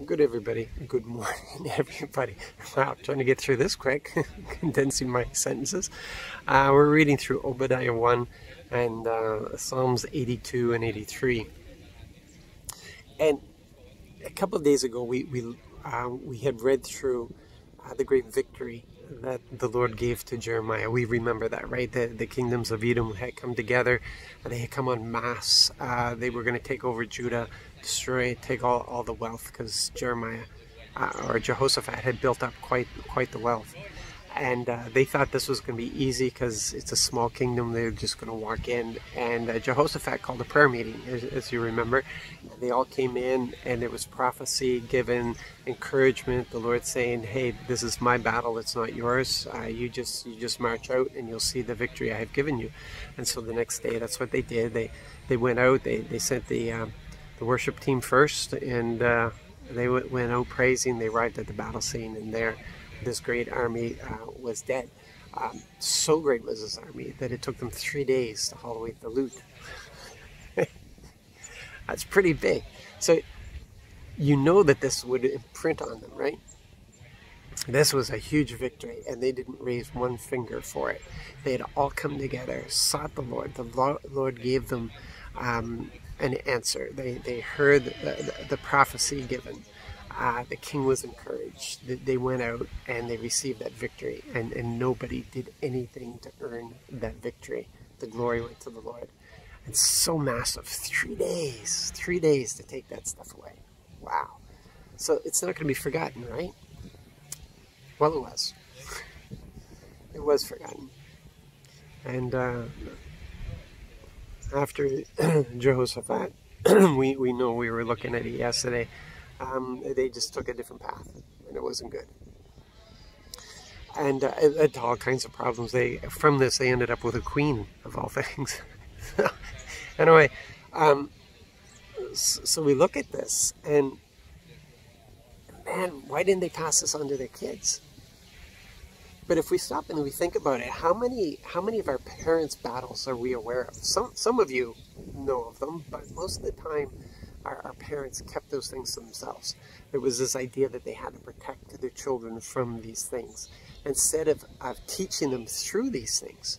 Good everybody. Good morning everybody. Wow, trying to get through this quick, condensing my sentences. We're reading through Obadiah 1 and Psalms 82 and 83. And a couple of days ago we had read through the great victory that the Lord gave to Jeremiah. We remember that, right? The kingdoms of Edom had come together. They had come en masse. They were going to take over Judah, destroy it, take all the wealth, because Jeremiah or Jehoshaphat had built up quite the wealth. And they thought this was going to be easy because it's a small kingdom. They're just going to walk in. And Jehoshaphat called a prayer meeting, as you remember. They all came in, and there was prophecy given, encouragement. The Lord saying, "Hey, this is my battle. It's not yours. You just march out, and you'll see the victory I have given you." And so the next day, that's what they did. They went out. They sent the worship team first, and they went out praising. They arrived at the battle scene, and there, this great army was dead. So great was this army that it took them 3 days to haul away the loot. That's pretty big. So you know that this would imprint on them, right? This was a huge victory, and they didn't raise one finger for it. They had all come together, sought the Lord. The Lord gave them an answer. They heard the prophecy given. The king was encouraged. They went out and they received that victory, and nobody did anything to earn that victory. The glory went to the Lord. It's so massive. 3 days. 3 days to take that stuff away. Wow. So it's not going to be forgotten, right? Well, it was. It was forgotten. And after Jehoshaphat, we know, we were looking at it yesterday, they just took a different path, and it wasn't good. And it led to all kinds of problems. From this, they ended up with a queen, of all things. Anyway, so we look at this, and man, why didn't they pass this on to their kids? But if we stop and we think about it, how many of our parents' battles are we aware of? Some of you know of them, but most of the time, our parents kept those things to themselves. There was this idea that they had to protect their children from these things. Instead of teaching them through these things,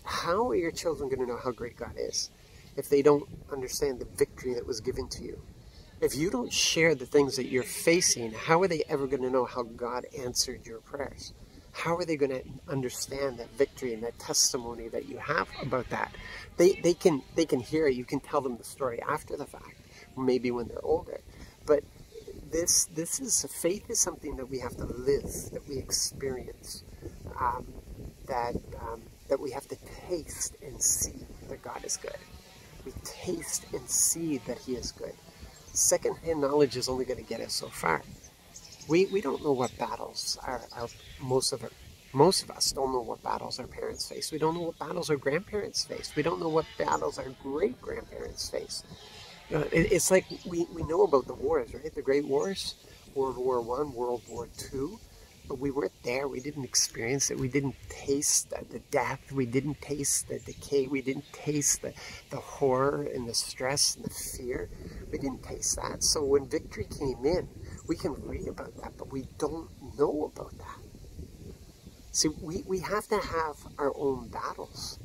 how are your children going to know how great God is if they don't understand the victory that was given to you? If you don't share the things that you're facing, how are they ever going to know how God answered your prayers? How are they going to understand that victory and that testimony that you have about that? They can hear it. You can tell them the story after the fact, maybe when they're older. But this is, faith is something that we have to live, that we experience, that we have to taste and see that God is good. We taste and see that He is good. Second-hand knowledge is only going to get us so far. We don't know what battles most of us don't know what battles our parents face. We don't know what battles our grandparents face. We don't know what battles our great-grandparents face. It's like we know about the wars, right? The great wars, World War I, World War II, but we weren't there. We didn't experience it. We didn't taste the death. We didn't taste the decay. We didn't taste the horror and the stress and the fear. We didn't taste that. So when victory came in, we can read about that, but we don't know about that. See, we have to have our own battles.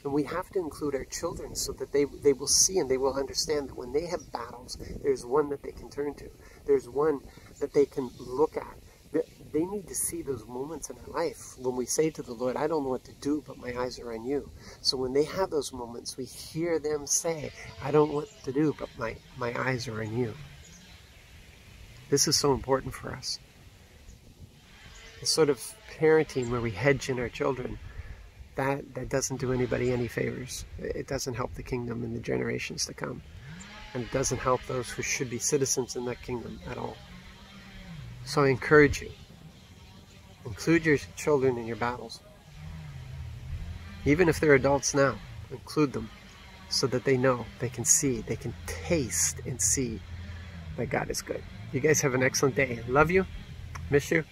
And we have to include our children so that they will see and they will understand that when they have battles, there's one that they can turn to. There's one that they can look at. They need to see those moments in our life when we say to the Lord, "I don't know what to do, but my eyes are on you." So when they have those moments, we hear them say, "I don't know what to do, but my eyes are on you." This is so important for us. The sort of parenting where we hedge in our children, that doesn't do anybody any favors. It doesn't help the kingdom in the generations to come. And it doesn't help those who should be citizens in that kingdom at all. So I encourage you, include your children in your battles. Even if they're adults now, include them so that they know, they can see, they can taste and see that God is good. You guys have an excellent day. Love you. Miss you.